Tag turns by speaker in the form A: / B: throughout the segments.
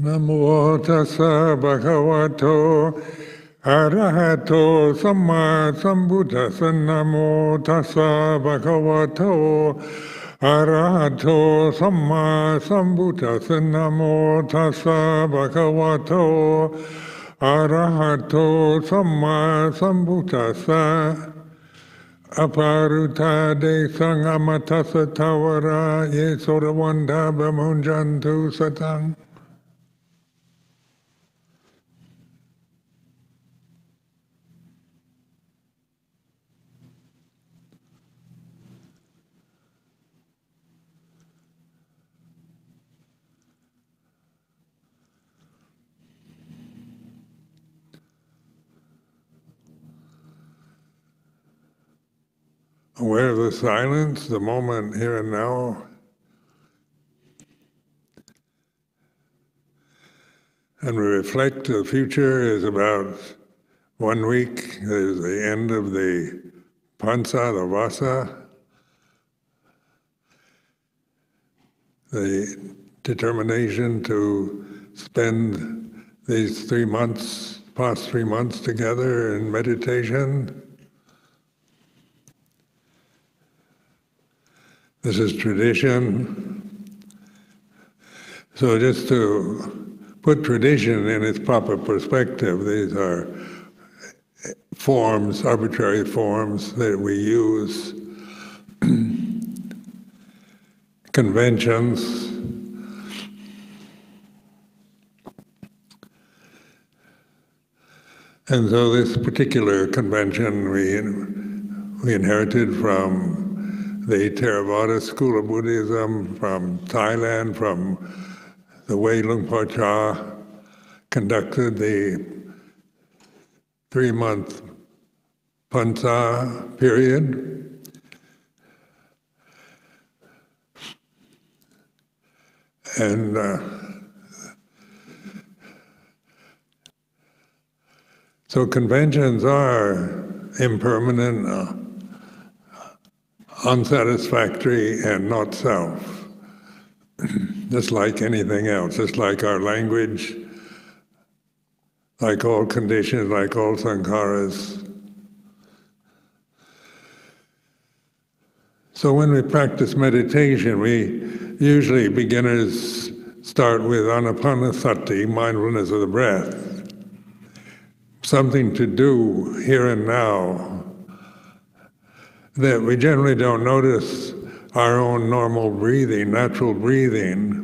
A: Namo tassa bhagavato arahato samma sambuddhassa. Namo tassa bhagavato arahato samma sambuddhassa. Namo tassa bhagavato arahato samma sambuddhassa. Aparuta de sangamatassa tawara ye sodavanda bhamunjantu satang. Aware of the silence, the moment here and now. And we reflect the future is about 1 week. There's the end of the pansa, the vasa, the determination to spend these 3 months, past 3 months together in meditation. This is tradition. So just to put tradition in its proper perspective, these are forms, arbitrary forms that we use, conventions. And so this particular convention we inherited from the Theravada school of Buddhism, from Thailand, from the way Luang Por conducted the 3-month pansa period. And so conventions are impermanent, unsatisfactory, and not self. Just like anything else, just like our language, like all conditions, like all sankharas. So when we practice meditation, usually beginners start with anapanasati, mindfulness of the breath, something to do here and now, that we generally don't notice our own normal breathing, natural breathing,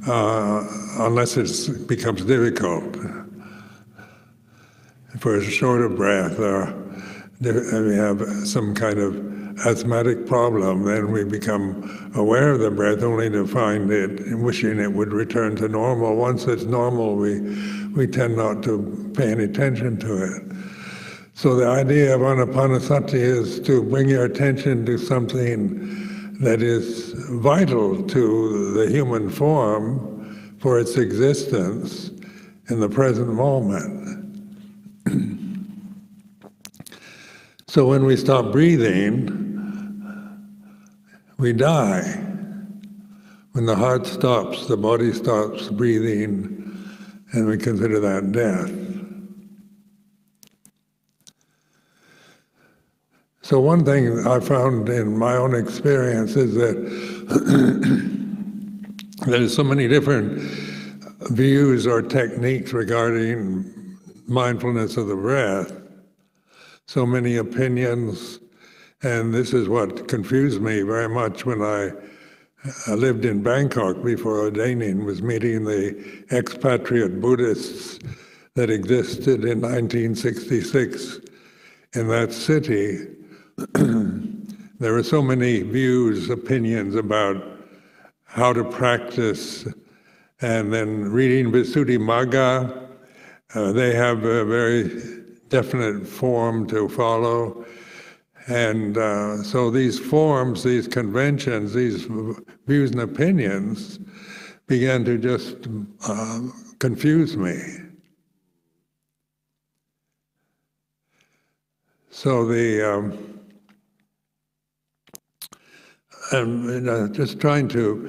A: unless it becomes difficult. For a shorter breath, or we have some kind of asthmatic problem, then we become aware of the breath only to find it, wishing it would return to normal. Once it's normal, we tend not to pay any attention to it. So the idea of anapanasati is to bring your attention to something that is vital to the human form for its existence in the present moment. So when we stop breathing, we die. When the heart stops, the body stops breathing, and we consider that death. So one thing I found in my own experience is that there's so many different views or techniques regarding mindfulness of the breath, so many opinions, and this is what confused me very much when I lived in Bangkok before ordaining, was meeting the expatriate Buddhists that existed in 1966 in that city. There were so many views, opinions about how to practice, and then reading Visuddhimagga, they have a very definite form to follow. And so these forms, these conventions, these views and opinions began to just confuse me. So I'm just trying to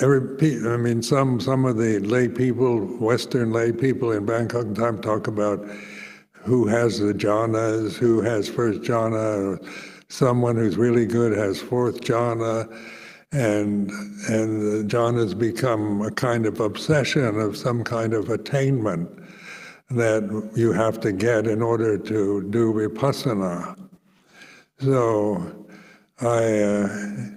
A: I mean, some of the lay people, Western lay people in Bangkok time talk about who has the jhanas, who has first jhana, or someone who's really good has fourth jhana, and the jhanas become a kind of obsession of some kind of attainment that you have to get in order to do vipassana. So I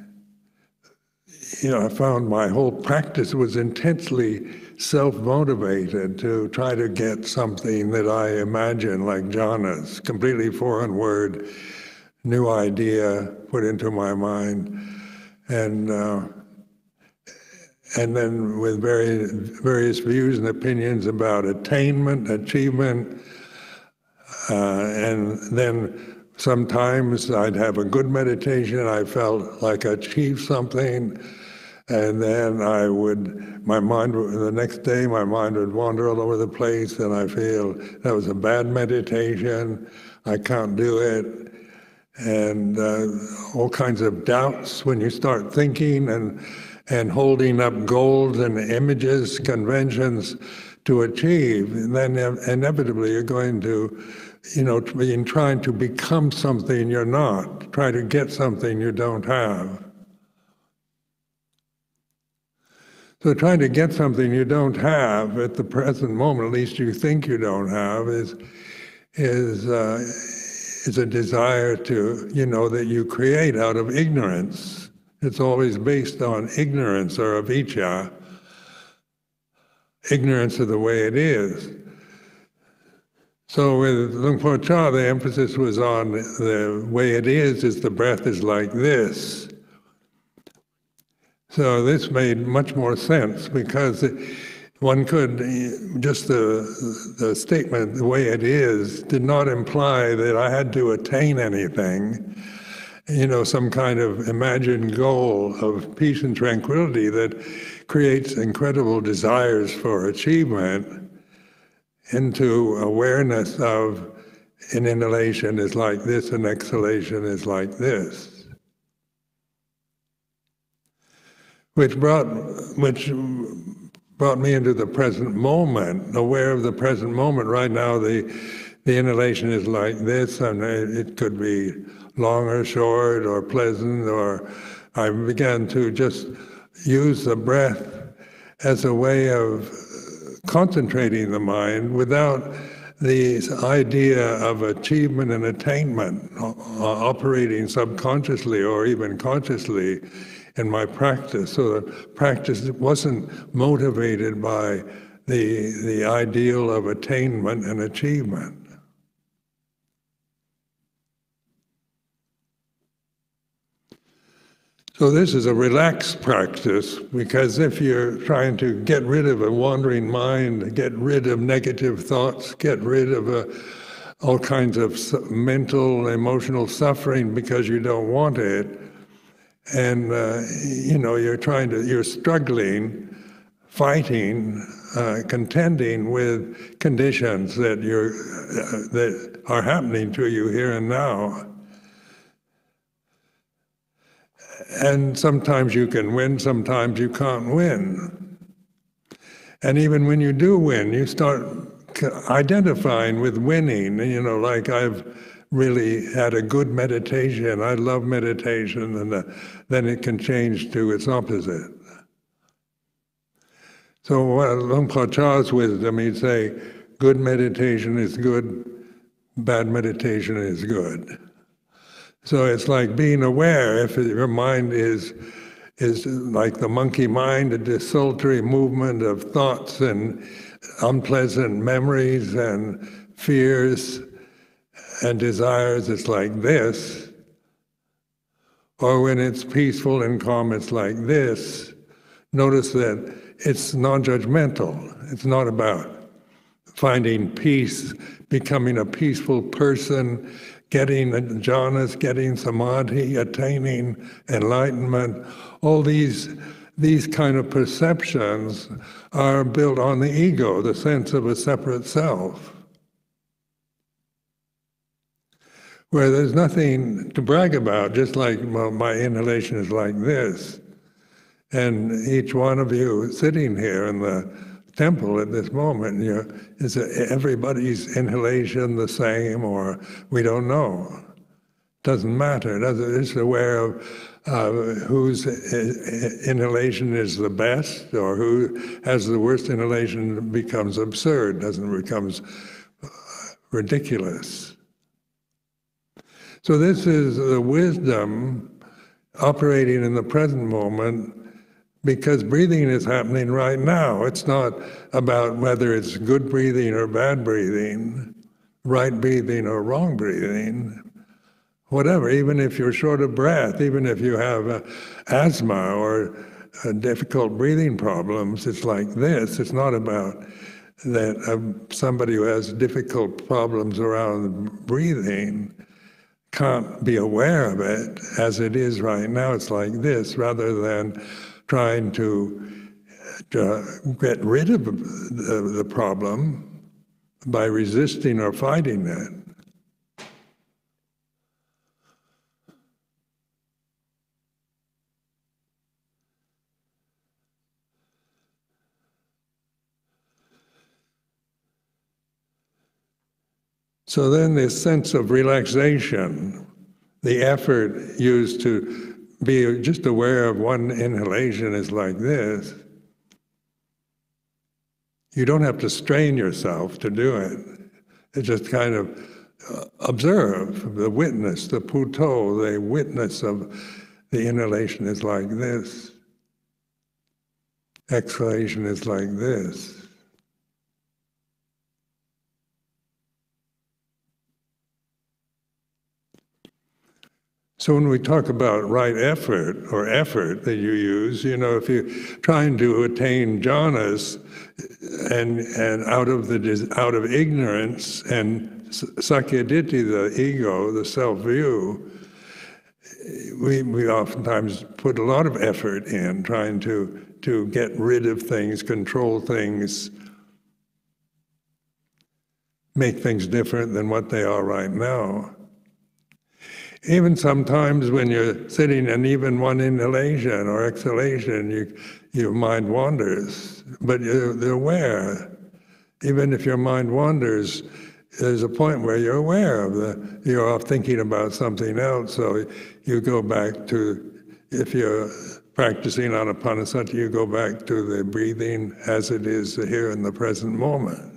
A: found my whole practice was intensely self-motivated to try to get something that I imagine like jhanas, completely foreign word, new idea put into my mind, and then with various views and opinions about attainment, achievement, and then sometimes I'd have a good meditation, I felt like I achieved something, and then the next day my mind would wander all over the place, and I feel that was a bad meditation, I can't do it, and all kinds of doubts when you start thinking and holding up goals and images, conventions to achieve, and then inevitably you're going to, in trying to become something you're not, try to get something you don't have. So trying to get something you don't have at the present moment, at least you think you don't have, is a desire to, that you create out of ignorance. It's always based on ignorance or avijja, ignorance of the way it is. So with Luang Por Chah, the emphasis was on the way it is the breath is like this. So this made much more sense because one could, just the statement, the way it is, did not imply that I had to attain anything, some kind of imagined goal of peace and tranquility that creates incredible desires for achievement into awareness of an inhalation is like this, an exhalation is like this. Which brought me into the present moment, aware of the present moment. Right now, the inhalation is like this, and it could be long or short or pleasant, or I began to just use the breath as a way of concentrating the mind without the idea of achievement and attainment operating subconsciously or even consciously in my practice. So the practice wasn't motivated by the ideal of attainment and achievement. So this is a relaxed practice, because if you're trying to get rid of a wandering mind, get rid of negative thoughts, get rid of all kinds of mental, emotional suffering because you don't want it, and you're struggling, fighting, contending with conditions that are happening to you here and now. And sometimes you can win, sometimes you can't win. And even when you do win, you start identifying with winning. Like I've really had a good meditation, I love meditation, and then it can change to its opposite. So Luang Por Chah's wisdom, he'd say, good meditation is good, bad meditation is good. So it's like being aware. If your mind is like the monkey mind, a desultory movement of thoughts and unpleasant memories and fears and desires, it's like this. Or when it's peaceful and calm, it's like this. Notice that it's non-judgmental. It's not about finding peace, becoming a peaceful person, getting jhanas, getting samadhi, attaining enlightenment. All these kind of perceptions are built on the ego, the sense of a separate self, where there's nothing to brag about, just like, well, my inhalation is like this. And each one of you sitting here in the temple at this moment, is everybody's inhalation the same, or we don't know? Doesn't matter. It's aware of whose inhalation is the best, or who has the worst inhalation becomes absurd, becomes ridiculous. So this is the wisdom operating in the present moment, because breathing is happening right now. It's not about whether it's good breathing or bad breathing, right breathing or wrong breathing. Whatever, even if you're short of breath, even if you have asthma or difficult breathing problems, it's like this. It's not about that somebody who has difficult problems around breathing can't be aware of it as it is right now. It's like this, rather than trying to get rid of the problem by resisting or fighting it. So then this sense of relaxation, the effort used to be just aware of one inhalation is like this. You don't have to strain yourself to do it. It's just kind of observe, the witness, the puto, the witness of the inhalation is like this. Exhalation is like this. So when we talk about right effort, or effort that you use, if you're trying to attain jhanas and out of ignorance and sakyaditi, the ego, the self-view, we oftentimes put a lot of effort in trying to get rid of things, control things, make things different than what they are right now. Even sometimes when you're sitting and even one inhalation or exhalation, your mind wanders, but you're aware. Even if your mind wanders, there's a point where you're aware of you're off thinking about something else, so you go back to, if you're practicing anapanasati, you go back to the breathing as it is here in the present moment.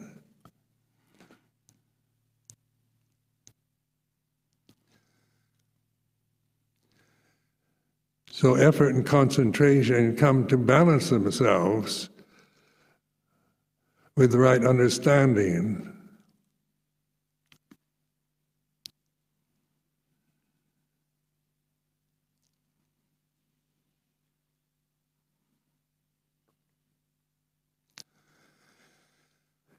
A: So effort and concentration come to balance themselves with the right understanding.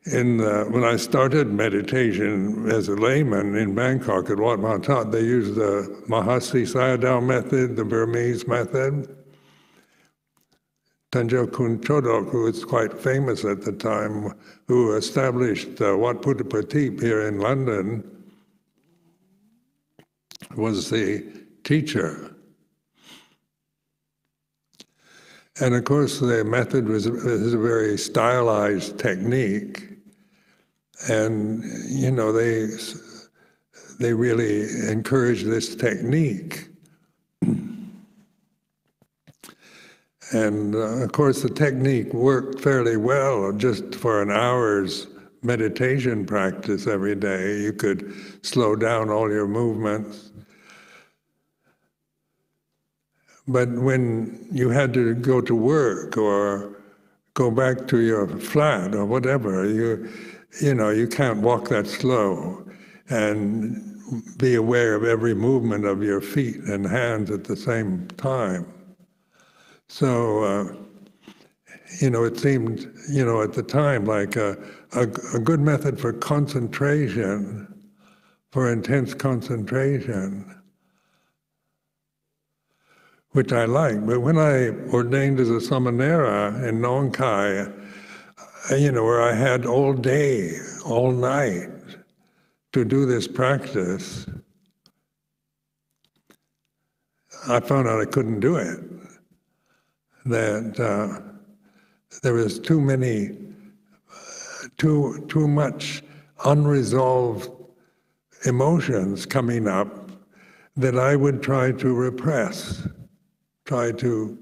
A: When I started meditation as a layman in Bangkok at Wat Matat, they used the Mahasi Sayadaw method, the Burmese method. Tanjo Kun Chodok, who was quite famous at the time, who established Wat Putta Patip here in London, was the teacher. And of course, the method was a very stylized technique. And, they really encouraged this technique. And of course, the technique worked fairly well. Just for an hour's meditation practice every day, you could slow down all your movements. But when you had to go to work or go back to your flat or whatever, you can't walk that slow and be aware of every movement of your feet and hands at the same time. So, it seemed, at the time like a good method for concentration, for intense concentration, which I like. But when I ordained as a samanera in Nong Khai, where I had all day, all night to do this practice, I found out I couldn't do it. that there was too much unresolved emotions coming up that I would try to repress, try to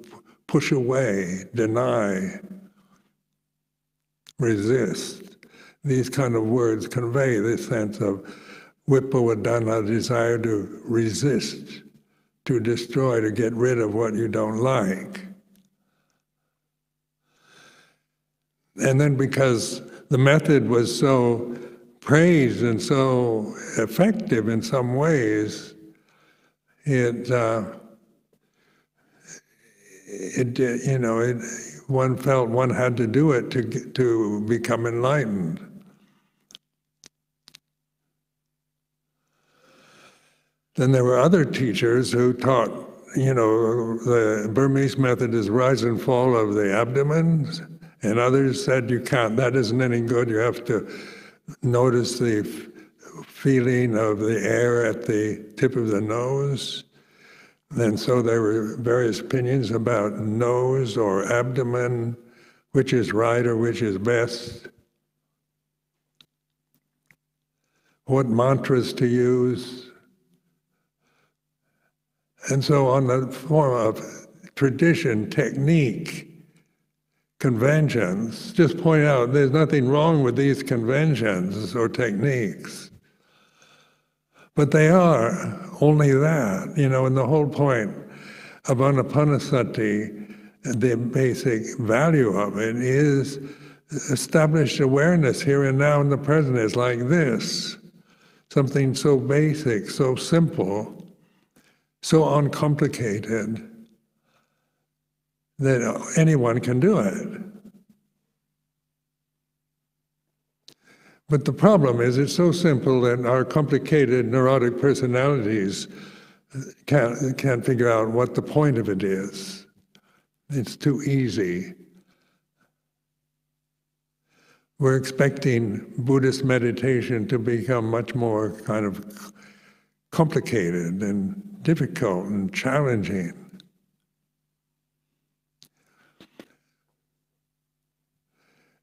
A: push away, deny, resist. These kind of words convey this sense of vipavadana, desire to resist, to destroy, to get rid of what you don't like. And then because the method was so praised and so effective in some ways, one felt one had to do it to become enlightened. Then there were other teachers who taught, the Burmese method is rise and fall of the abdomen, and others said you can't, that isn't any good, you have to notice the feeling of the air at the tip of the nose. And so there were various opinions about nose or abdomen, which is right or which is best, what mantras to use. And so on the form of tradition, technique, conventions, just point out there's nothing wrong with these conventions or techniques. But they are only that, and the whole point of Anapanasati, the basic value of it is established awareness here and now in the present is like this. Something so basic, so simple, so uncomplicated that anyone can do it. But the problem is it's so simple that our complicated neurotic personalities can't figure out what the point of it is. It's too easy. We're expecting Buddhist meditation to become much more kind of complicated and difficult and challenging.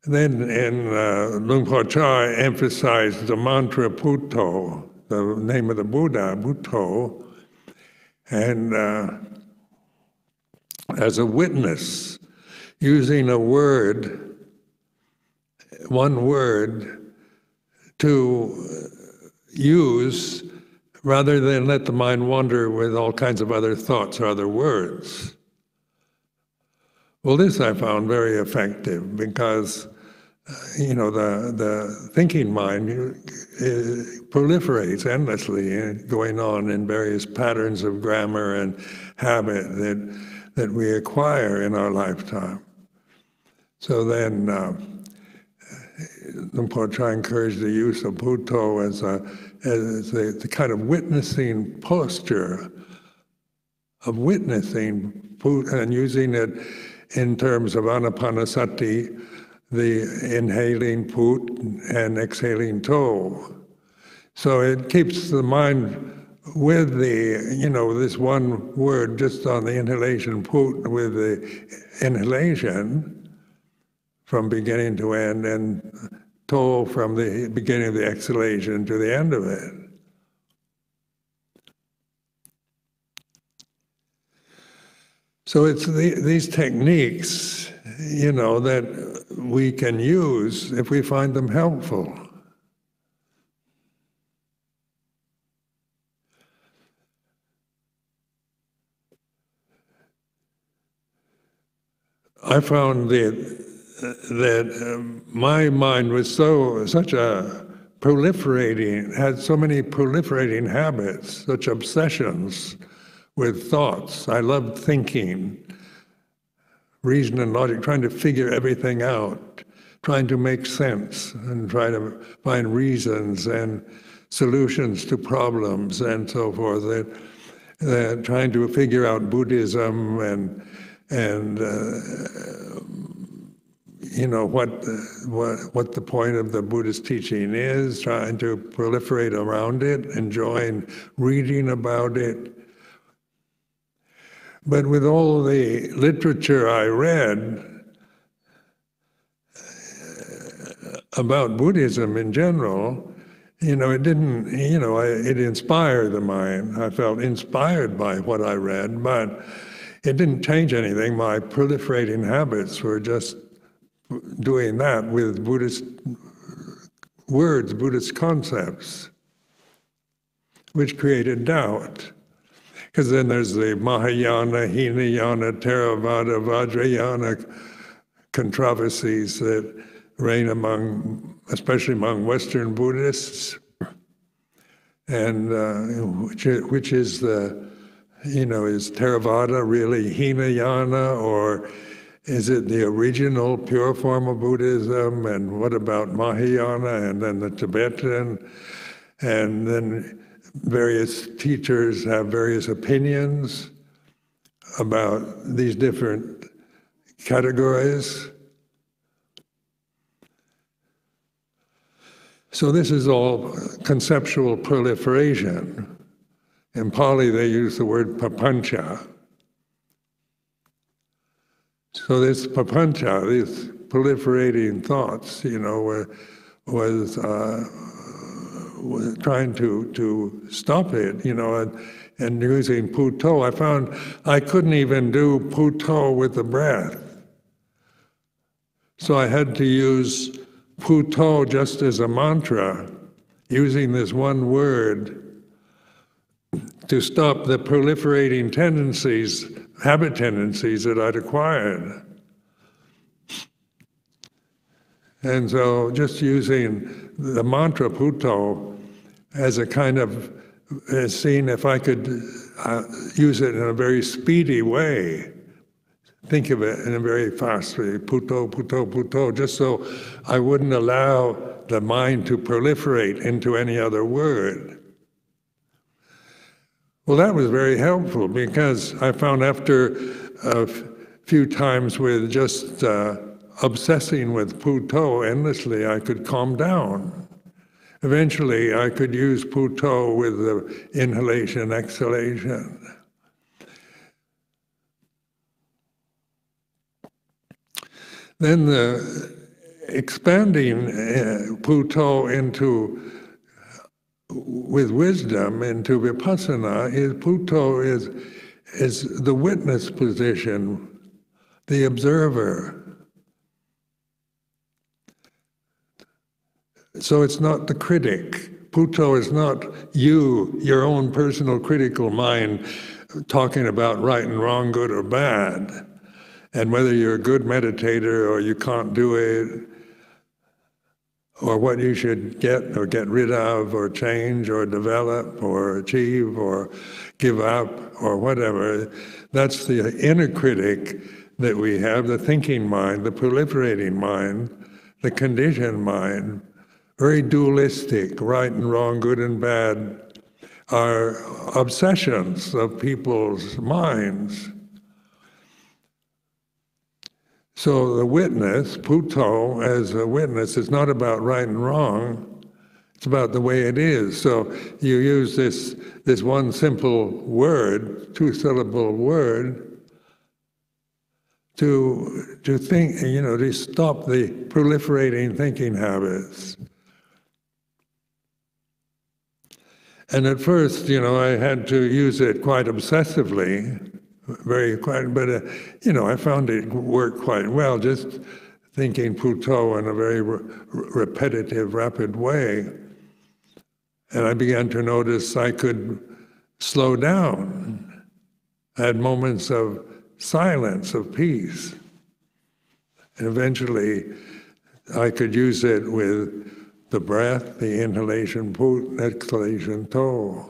A: Then Luang Por Chah emphasized the mantra Bhutto, the name of the Buddha, Bhutto, and as a witness, using a word, one word, to use rather than let the mind wander with all kinds of other thoughts or other words. Well, this I found very effective because, the thinking mind proliferates endlessly, going on in various patterns of grammar and habit that we acquire in our lifetime. So then, Luang Por Chah encouraged the use of Bhutto as the kind of witnessing posture of witnessing, and using it in terms of Anapanasati, the inhaling Put and exhaling To. So it keeps the mind with this one word just on the inhalation Put, with the inhalation from beginning to end, and To from the beginning of the exhalation to the end of it. So it's these techniques, that we can use if we find them helpful. I found that my mind was such a proliferating, had so many proliferating habits, such obsessions with thoughts. I loved thinking, reason and logic, trying to figure everything out, trying to make sense and try to find reasons and solutions to problems and so forth, that trying to figure out Buddhism and what the point of the Buddhist teaching is, trying to proliferate around it, enjoying reading about it. But with all the literature I read about Buddhism in general, it didn't, it inspired the mind. I felt inspired by what I read, but it didn't change anything. My proliferating habits were just doing that with Buddhist words, Buddhist concepts, which created doubt. Because then there's the Mahayana, Hinayana, Theravada, Vajrayana controversies that reign especially among Western Buddhists, and which is is Theravada really Hinayana, or is it the original pure form of Buddhism? And what about Mahayana, and then the Tibetan, and then various teachers have various opinions about these different categories. So this is all conceptual proliferation. In Pali, they use the word papancha. So this papancha, these proliferating thoughts, was trying to stop it, and using puto. I found I couldn't even do puto with the breath. So I had to use puto just as a mantra, using this one word to stop the proliferating tendencies, habit tendencies that I'd acquired. And so just using the mantra puto as a kind of, seeing if I could use it in a very speedy way, think of it in a very fast way, puto, puto, puto, just so I wouldn't allow the mind to proliferate into any other word. Well, that was very helpful, because I found after a few times with just obsessing with puto endlessly, I could calm down. Eventually, I could use puto with the inhalation, exhalation. Then the expanding puto with wisdom into vipassana is puto is the witness position, the observer. So it's not the critic. Puto is not you, your own personal critical mind, talking about right and wrong, good or bad, and whether you're a good meditator or you can't do it, or what you should get or get rid of or change or develop or achieve or give up or whatever. That's the inner critic that we have, the thinking mind, the proliferating mind, the conditioned mind, very dualistic, right and wrong, good and bad, are obsessions of people's minds. So the witness, puto, as a witness, is not about right and wrong, it's about the way it is. So you use this one simple word, two-syllable word, to think, to stop the proliferating thinking habits. And at first, I had to use it quite obsessively, but I found it worked quite well, just thinking puto in a very repetitive, rapid way. And I began to notice I could slow down. I had moments of silence, of peace. And eventually, I could use it with the breath, the inhalation put, exhalation to.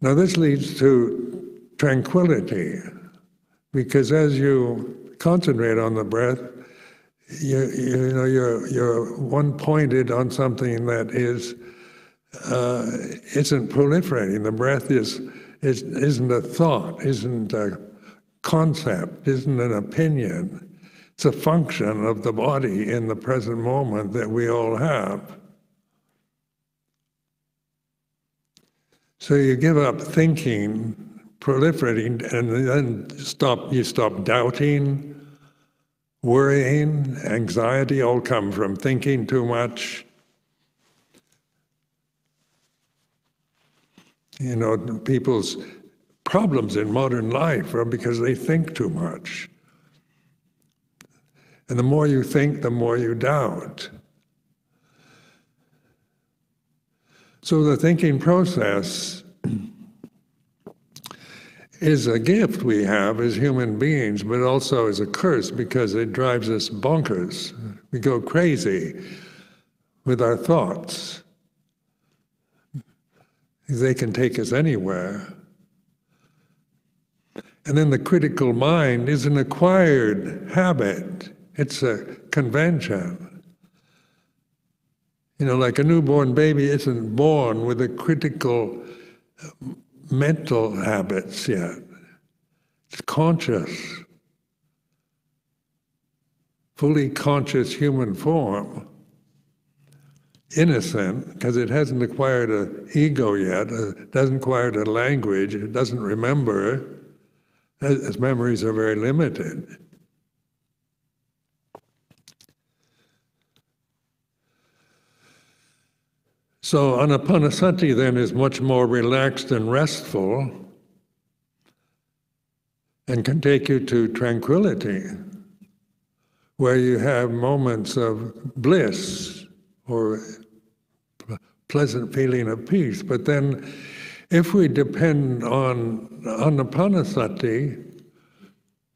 A: Now this leads to tranquility, because as you concentrate on the breath, you're one-pointed on something that isn't proliferating. The breath isn't a thought, isn't a concept, isn't an opinion. It's a function of the body in the present moment that we all have. So you give up thinking proliferating, and then you stop doubting, worrying, anxiety, all come from thinking too much. You know, people's problems in modern life are because they think too much. And the more you think, the more you doubt. So the thinking process is a gift we have as human beings, but also is a curse because it drives us bonkers. We go crazy with our thoughts. They can take us anywhere. And then the critical mind is an acquired habit. It's a convention. You know, like a newborn baby isn't born with a critical mental habits yet. It's conscious, fully conscious human form, innocent, because it hasn't acquired an ego yet, it doesn't acquire a language, it doesn't remember. Its memories are very limited. So anapanasati then is much more relaxed and restful and can take you to tranquility, where you have moments of bliss or pleasant feeling of peace. But then if we depend on anapanasati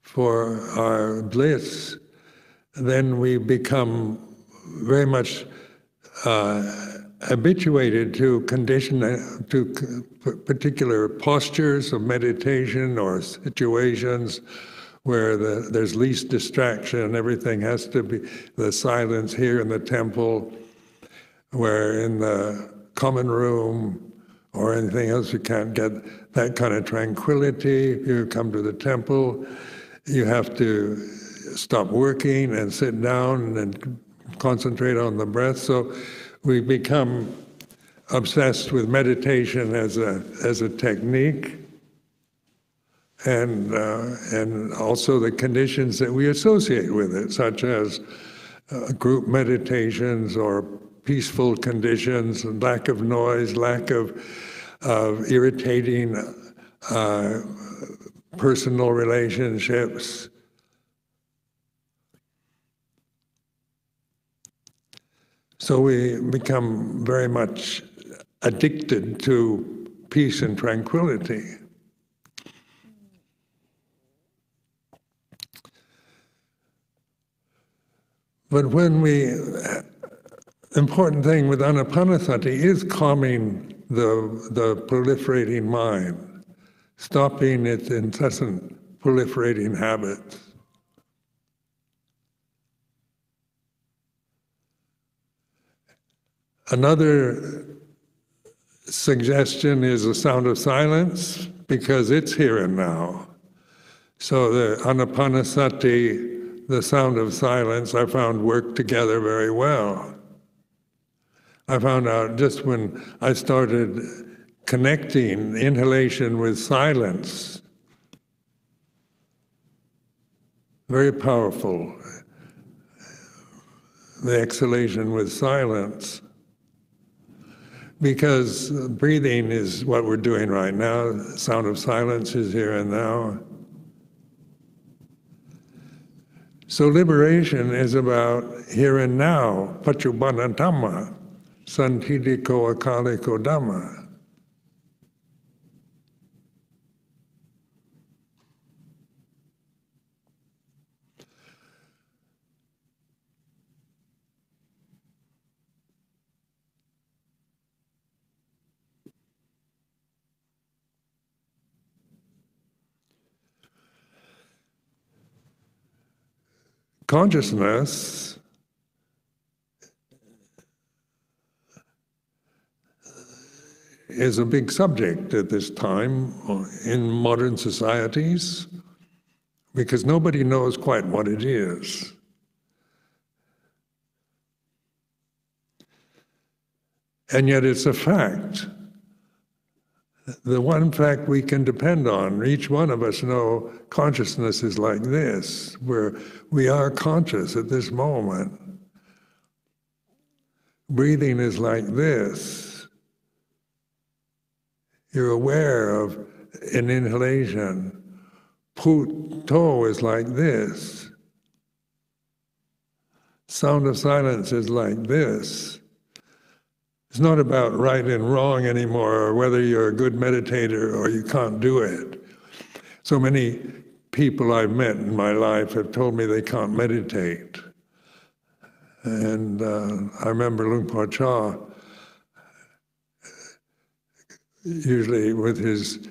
A: for our bliss, then we become very much habituated to particular postures of meditation or situations where there's least distraction. Everything has to be the silence here in the temple, where in the common room or anything else you can't get that kind of tranquility. You come to the temple, you have to stop working and sit down and concentrate on the breath. So we become obsessed with meditation as a technique, and also the conditions that we associate with it, such as group meditations or peaceful conditions, lack of noise, lack of irritating personal relationships. So we become very much addicted to peace and tranquility. But important thing with anapanasati is calming the proliferating mind, stopping its incessant proliferating habits. Another suggestion is the sound of silence, because it's here and now. So the anapanasati, the sound of silence, I found work together very well. I found out just when I started connecting inhalation with silence, very powerful, the exhalation with silence. Because breathing is what we're doing right now. The sound of silence is here and now. So liberation is about here and now, paccuppanna Dhamma, santidiko akaliko Dhamma. Consciousness is a big subject at this time in modern societies, because nobody knows quite what it is. And yet it's a fact the one fact we can depend on. Each one of us know consciousness is like this, where we are conscious at this moment. Breathing is like this. You're aware of an inhalation. Put to is like this. Sound of silence is like this. It's not about right and wrong anymore, or whether you're a good meditator or you can't do it. So many people I've met in my life have told me they can't meditate. And I remember Luang Por, usually with his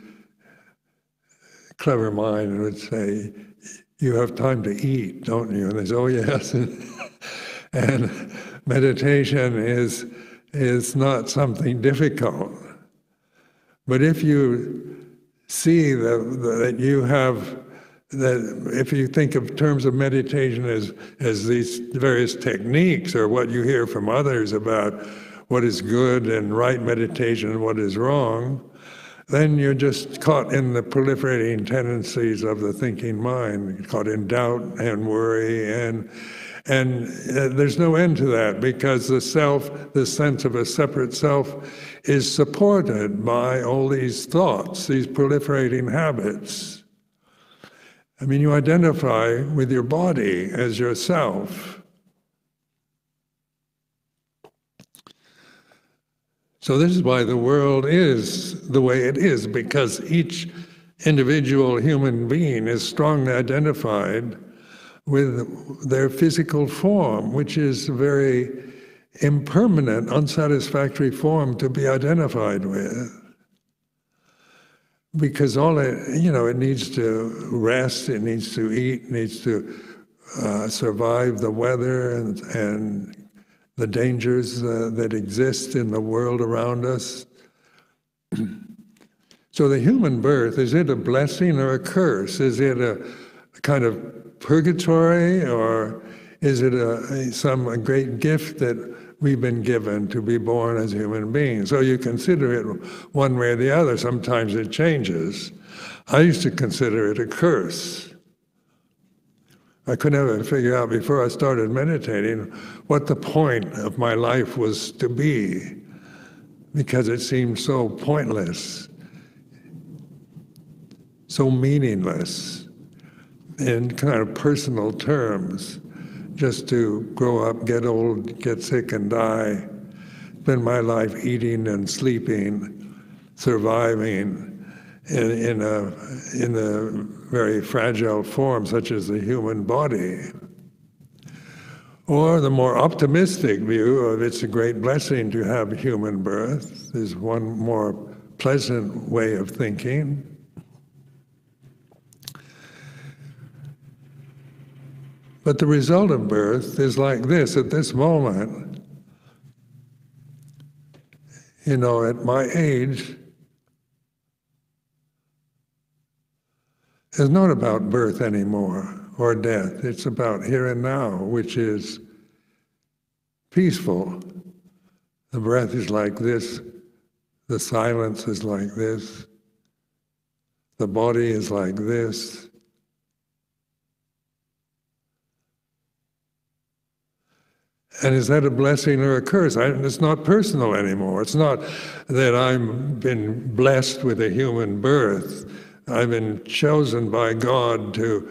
A: clever mind, would say, "You have time to eat, don't you?" And they say, "Oh yes." And meditation is not something difficult. But if you see that you have, that if you think of terms of meditation as these various techniques, or what you hear from others about what is good and right meditation and what is wrong, then you're just caught in the proliferating tendencies of the thinking mind, caught in doubt and worry, and there's no end to that, because the self, the sense of a separate self, is supported by all these thoughts, these proliferating habits. I mean, you identify with your body as yourself. So this is why the world is the way it is, because each individual human being is strongly identified with their physical form, which is a very impermanent, unsatisfactory form to be identified with. Because all it needs to rest, it needs to eat, it needs to survive the weather and the dangers that exist in the world around us. So the human birth, is it a blessing or a curse? Is it a kind of purgatory, or is it some great gift that we've been given to be born as human beings? So you consider it one way or the other. Sometimes it changes. I used to consider it a curse. I could never figure out before I started meditating what the point of my life was to be, because it seemed so pointless, so meaningless in kind of personal terms, just to grow up, get old, get sick and die, spend my life eating and sleeping, surviving in a very fragile form such as the human body. Or the more optimistic view of it's a great blessing to have human birth is one more pleasant way of thinking. But the result of birth is like this at this moment. At my age, it's not about birth anymore or death. It's about here and now, which is peaceful. The breath is like this. The silence is like this. The body is like this. And is that a blessing or a curse? It's not personal anymore. It's not that I've been blessed with a human birth. I've been chosen by God to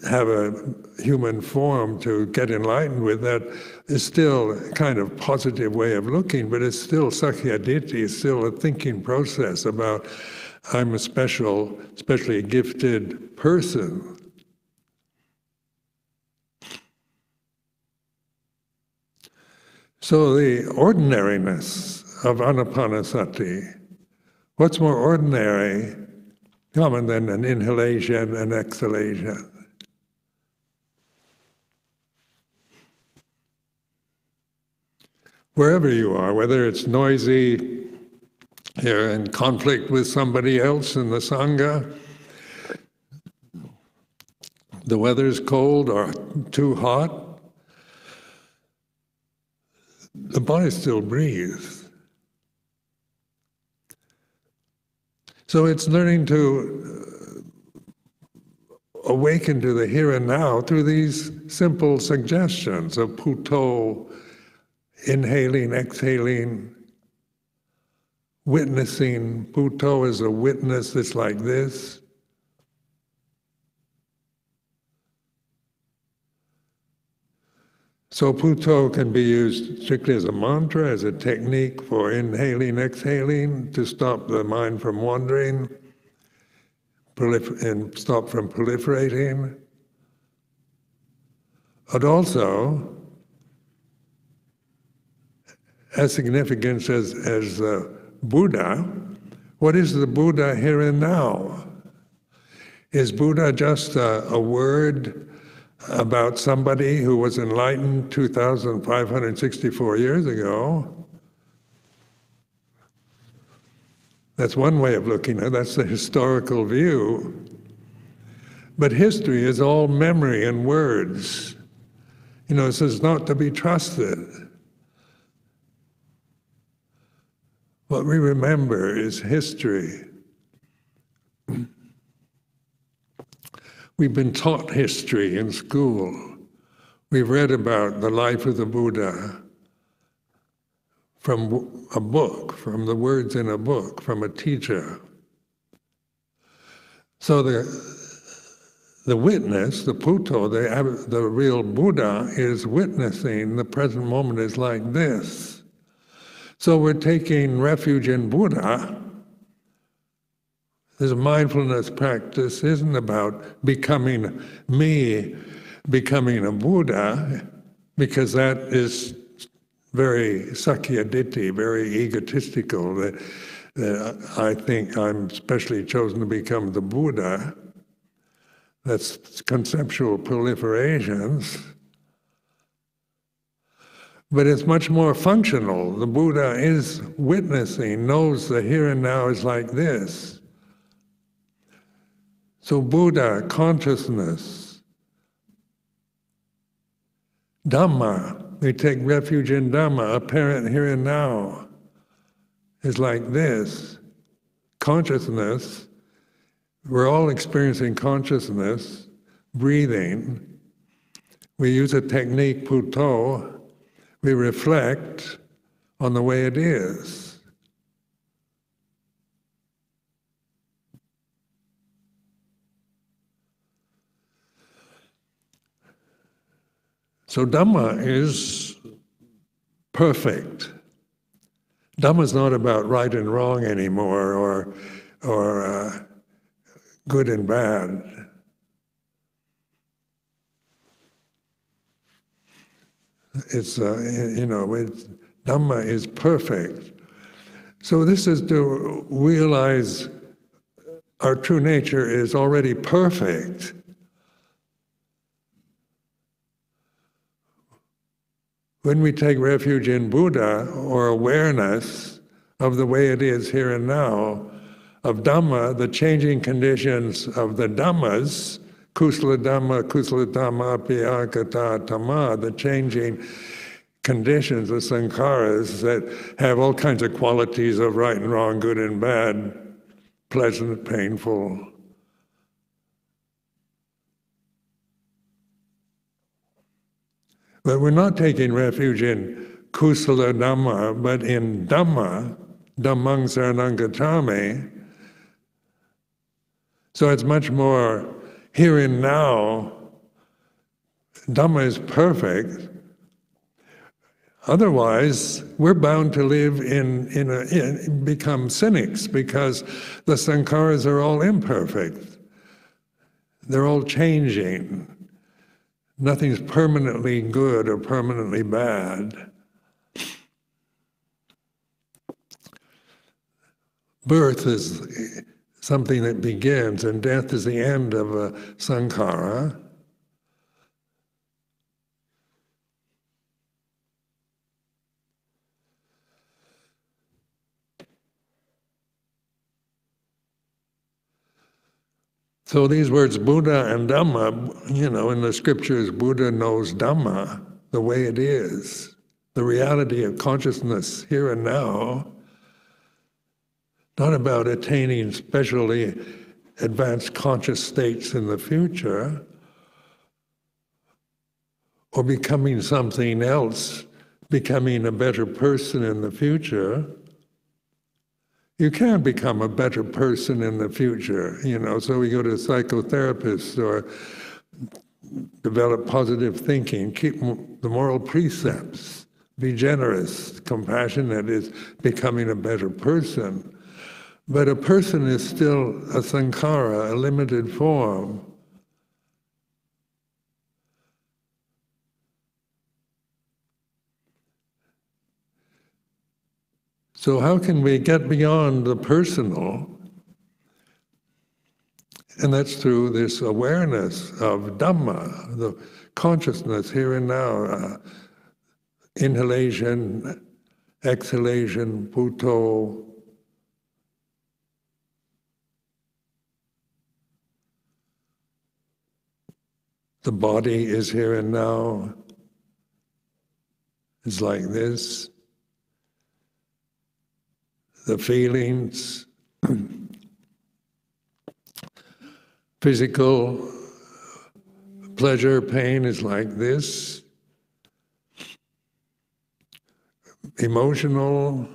A: have a human form to get enlightened with. That is still a kind of positive way of looking, but it's still sakyaditi, it's still a thinking process about I'm a especially gifted person. So the ordinariness of anapanasati, what's more ordinary, common than an inhalation and exhalation? Wherever you are, whether it's noisy, you're in conflict with somebody else in the Sangha, the weather's cold or too hot, the body still breathes. So it's learning to awaken to the here and now through these simple suggestions of Puto, inhaling, exhaling, witnessing. Puto is a witness that's like this. So Puto can be used strictly as a mantra, as a technique for inhaling, exhaling, to stop the mind from wandering and stop from proliferating. But also, as significant as the Buddha, what is the Buddha here and now? Is Buddha just a word about somebody who was enlightened 2,564 years ago? That's one way of looking at it. That's the historical view. But history is all memory and words. You know, this is not to be trusted. What we remember is history. We've been taught history in school. We've read about the life of the Buddha from a book, from the words in a book, from a teacher. So the witness, the Puto, the real Buddha, is witnessing the present moment is like this. So we're taking refuge in Buddha. This mindfulness practice isn't about becoming me, becoming a Buddha, because that is very sakkayaditthi, very egotistical, that I think I'm specially chosen to become the Buddha. That's conceptual proliferations. But it's much more functional. The Buddha is witnessing, knows the here and now is like this. So Buddha, consciousness, Dhamma, we take refuge in Dhamma, apparent here and now, is like this. Consciousness, we're all experiencing consciousness, breathing. We use a technique, Puto, we reflect on the way it is. So Dhamma is perfect. Dhamma is not about right and wrong anymore, or good and bad. It's Dhamma is perfect. So this is to realize our true nature is already perfect. When we take refuge in Buddha, or awareness of the way it is here and now, of Dhamma, the changing conditions of the Dhammas, kusala Dhamma, api akata Dhamma, the changing conditions, the sankharas that have all kinds of qualities of right and wrong, good and bad, pleasant, painful. But we're not taking refuge in kusala Dhamma, but in Dhamma, Dhammang saranang gacchami. So it's much more here and now. Dhamma is perfect. Otherwise, we're bound to live become cynics, because the sankharas are all imperfect. They're all changing. Nothing's permanently good or permanently bad. Birth is something that begins, and death is the end of a sankhara. So these words, Buddha and Dhamma, in the scriptures, Buddha knows Dhamma the way it is, the reality of consciousness here and now. not about attaining specially advanced conscious states in the future, or becoming something else, becoming a better person in the future. You can become a better person in the future, so we go to psychotherapists or develop positive thinking, keep the moral precepts, be generous, compassionate is becoming a better person. But a person is still a sankhara, a limited form. So how can we get beyond the personal? And that's through this awareness of Dhamma, the consciousness here and now, inhalation, exhalation, Buddho. The body is here and now. It's like this. The feelings, physical pleasure, pain is like this. Emotional,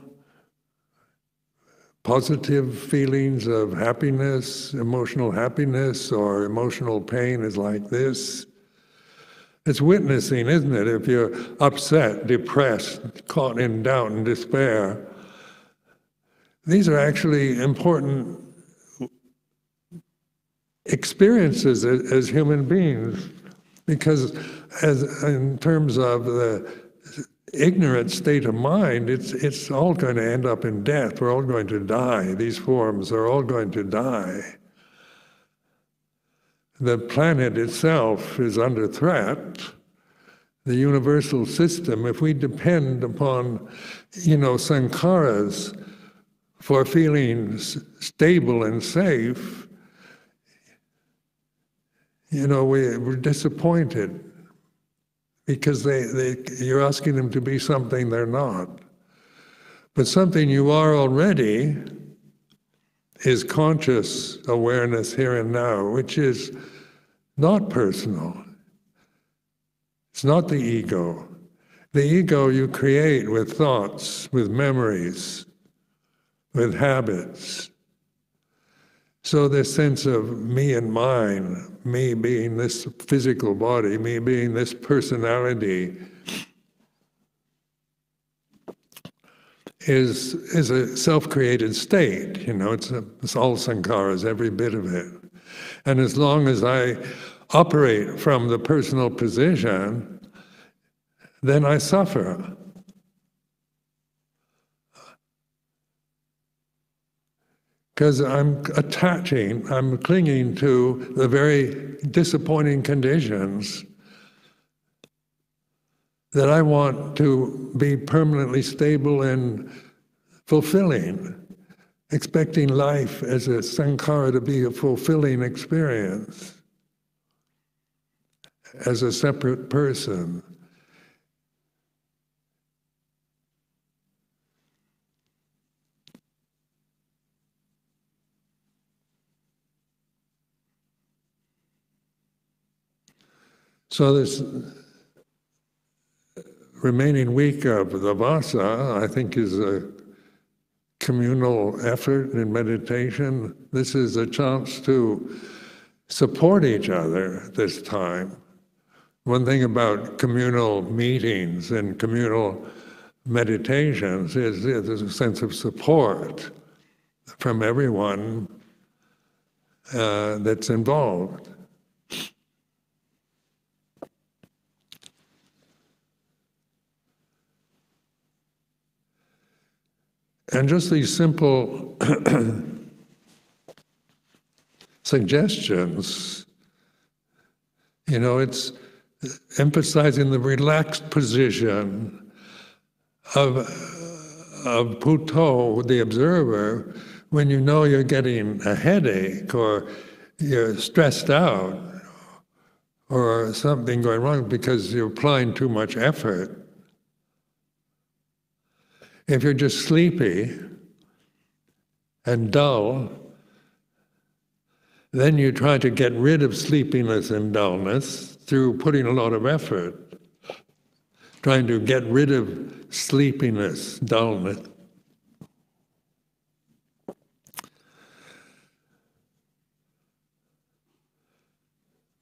A: positive feelings of happiness, emotional happiness or emotional pain is like this. It's witnessing, isn't it? If you're upset, depressed, caught in doubt and despair, these are actually important experiences as human beings, because in terms of the ignorant state of mind, it's all going to end up in death. We're all going to die. These forms are all going to die. The planet itself is under threat. The universal system, if we depend upon, sankharas for feeling stable and safe, we're disappointed because you're asking them to be something they're not. But something you are already is conscious awareness here and now, which is not personal. It's not the ego. The ego you create with thoughts, with memories, with habits. So this sense of me and mine, me being this physical body, me being this personality, is a self-created state. It's all sankharas, every bit of it. And as long as I operate from the personal position, then I suffer. Because I'm clinging to the very disappointing conditions that I want to be permanently stable and fulfilling, expecting life as a sankhara to be a fulfilling experience, as a separate person. So this remaining week of the Vasa, I think, is a communal effort in meditation. This is a chance to support each other this time. One thing about communal meetings and communal meditations is there's a sense of support from everyone that's involved. And just these simple suggestions, it's emphasizing the relaxed position of Buddho, the observer, when you know you're getting a headache or you're stressed out or something going wrong because you're applying too much effort. If you're just sleepy and dull, then you try to get rid of sleepiness and dullness through putting a lot of effort, trying to get rid of sleepiness, dullness.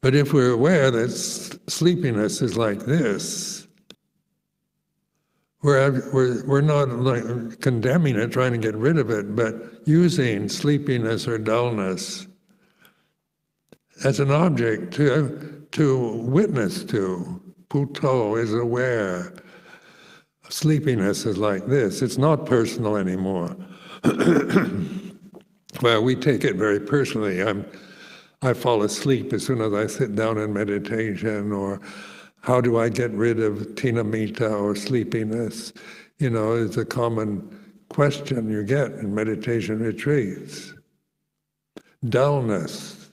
A: But if we're aware that sleepiness is like this, we're not like condemning it, trying to get rid of it, but using sleepiness or dullness as an object to witness to. Puto is aware. Sleepiness is like this. It's not personal anymore. Well, we take it very personally. I fall asleep as soon as I sit down in meditation, or how do I get rid of tinamita or sleepiness? You know, it's a common question you get in meditation retreats. Dullness.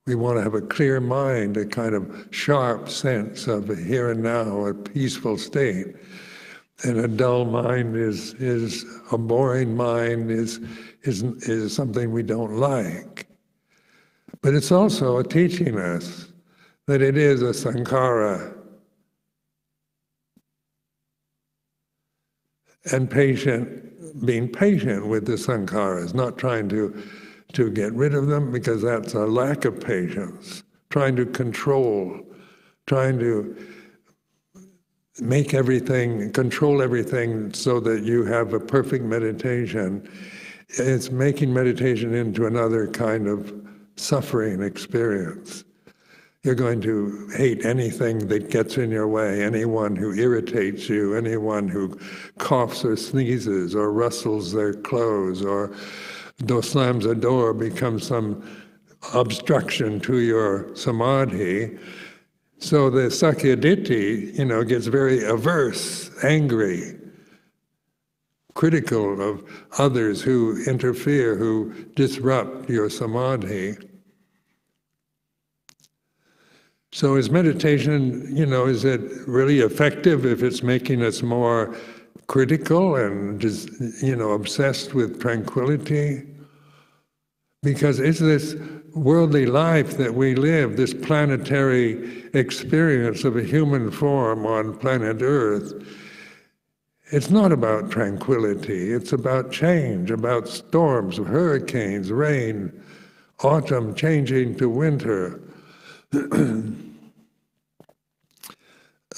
A: We want to have a clear mind, a kind of sharp sense of a here and now, a peaceful state. And a dull mind is a boring mind, is something we don't like. But it's also teaching us that it is a sankhara. And being patient with the sankharas, not trying to get rid of them, because that's a lack of patience. Trying to control, trying to make everything, control everything so that you have a perfect meditation. It's making meditation into another kind of suffering experience. You're going to hate anything that gets in your way, anyone who irritates you, anyone who coughs or sneezes or rustles their clothes or slams a door, becomes some obstruction to your samadhi. So the Sakyaditi, gets very averse, angry, critical of others who interfere, who disrupt your samadhi. So is meditation, is it really effective if it's making us more critical and just, obsessed with tranquility? Because it's this worldly life that we live, this planetary experience of a human form on planet Earth. It's not about tranquility, it's about change, about storms, hurricanes, rain, autumn changing to winter,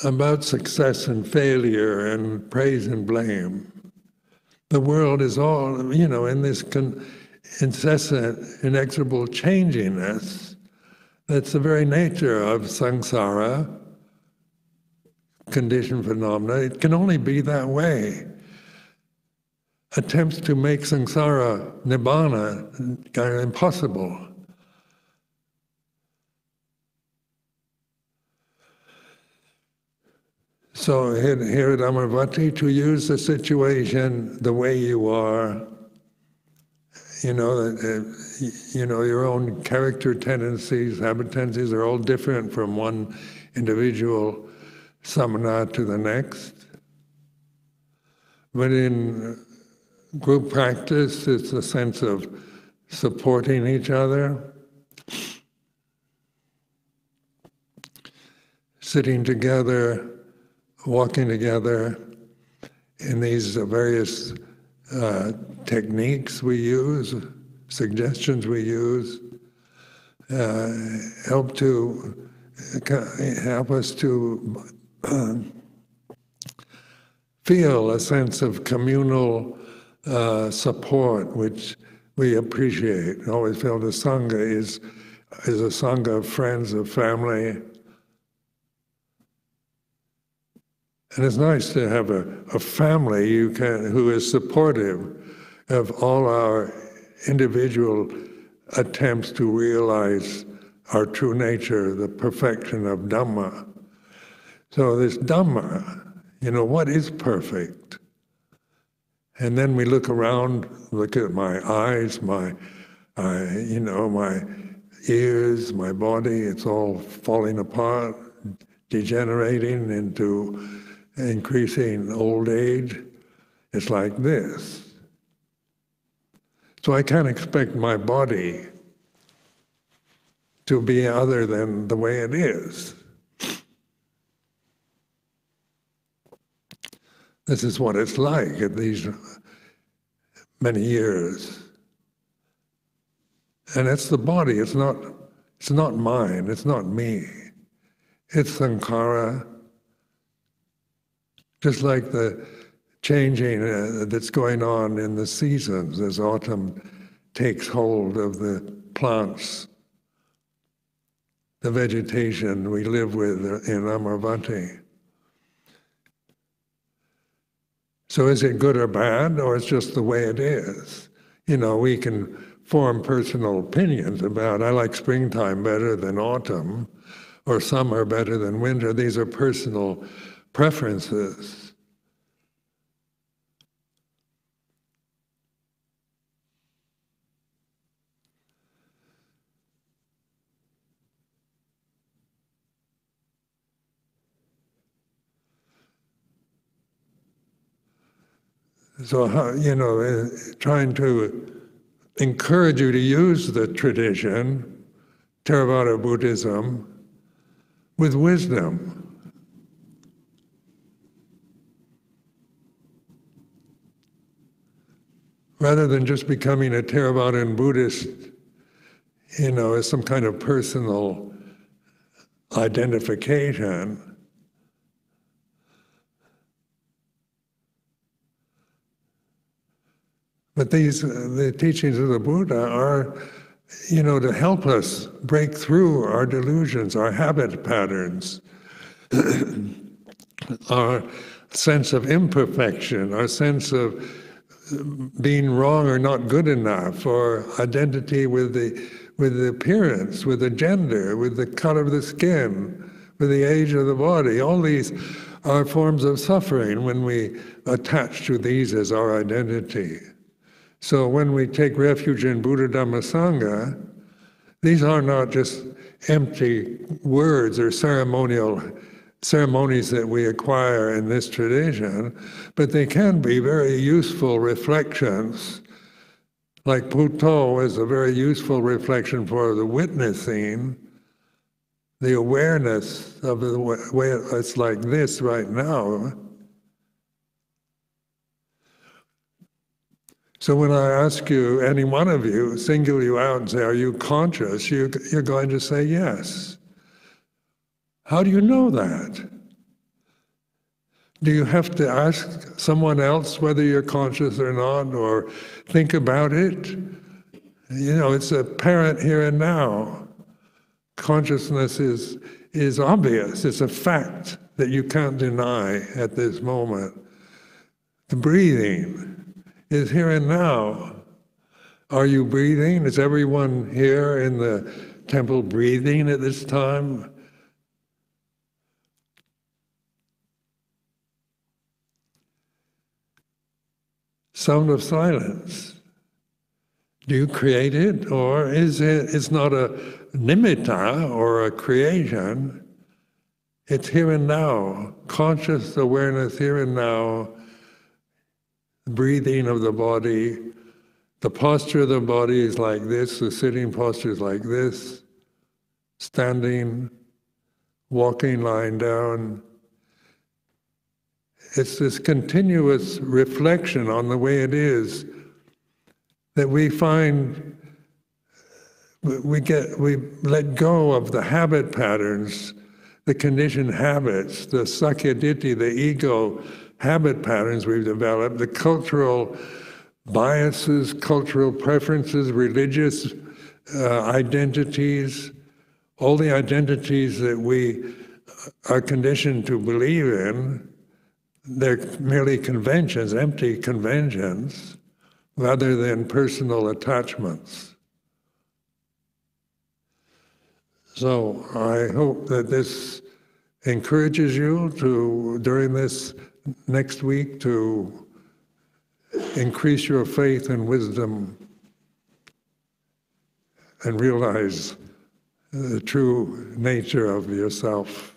A: about success and failure and praise and blame. The world is all, in this incessant, inexorable changiness. That's the very nature of samsara, conditioned phenomena. It can only be that way. Attempts to make samsara nibbana are impossible. So here at Amaravati, to use the situation the way you are, your own character tendencies, habit tendencies are all different from one individual samana to the next. But in group practice, it's a sense of supporting each other, sitting together, walking together in these various techniques we use, suggestions we use, help us to feel a sense of communal support, which we appreciate. Always feel the Sangha is a Sangha of friends, of family. And it's nice to have a family who is supportive of all our individual attempts to realize our true nature, the perfection of Dhamma. So this Dhamma, what is perfect? And then we look around, look at my eyes, my ears, my body, it's all falling apart, degenerating into increasing old age. It's like this. So I can't expect my body to be other than the way it is. This is what it's like at these many years. And it's the body, it's not mine, it's not me. It's sankhara, just like the changing that's going on in the seasons as autumn takes hold of the plants, the vegetation we live with in Amaravati. So is it good or bad, or it's just the way it is? You know, we can form personal opinions about, I like springtime better than autumn, or summer better than winter. These are personal preferences. So, trying to encourage you to use the tradition, Theravada Buddhism, with wisdom. Rather than just becoming a Theravadan Buddhist, as some kind of personal identification. But the teachings of the Buddha are, to help us break through our delusions, our habit patterns, our sense of imperfection, our sense of being wrong or not good enough, or identity with the appearance, with the gender, with the color of the skin, with the age of the body. All these are forms of suffering when we attach to these as our identity. So when we take refuge in Buddha, Dhamma, Sangha, these are not just empty words or ceremonies that we acquire in this tradition, but they can be very useful reflections. Like Puto is a very useful reflection for the witnessing, the awareness of the way it's like this right now. So when I ask you, any one of you, single you out and say, are you conscious? You're going to say yes. How do you know that? Do you have to ask someone else whether you're conscious or not, or think about it? It's apparent here and now. Consciousness is obvious. It's a fact that you can't deny at this moment. The breathing is here and now. Are you breathing? Is everyone here in the temple breathing at this time? Sound of silence. Do you create it, or it's not a nimitta or a creation? It's here and now. Conscious awareness here and now. Breathing of the body. The posture of the body is like this, the sitting posture is like this, standing, walking, lying down. It's this continuous reflection on the way it is that we find, we let go of the habit patterns, the conditioned habits, the sakyaditi, the ego habit patterns we've developed, the cultural biases, cultural preferences, religious identities, all the identities that we are conditioned to believe in. They're merely conventions, empty conventions, rather than personal attachments. So I hope that this encourages you to, during this next week, to increase your faith and wisdom and realize the true nature of yourself.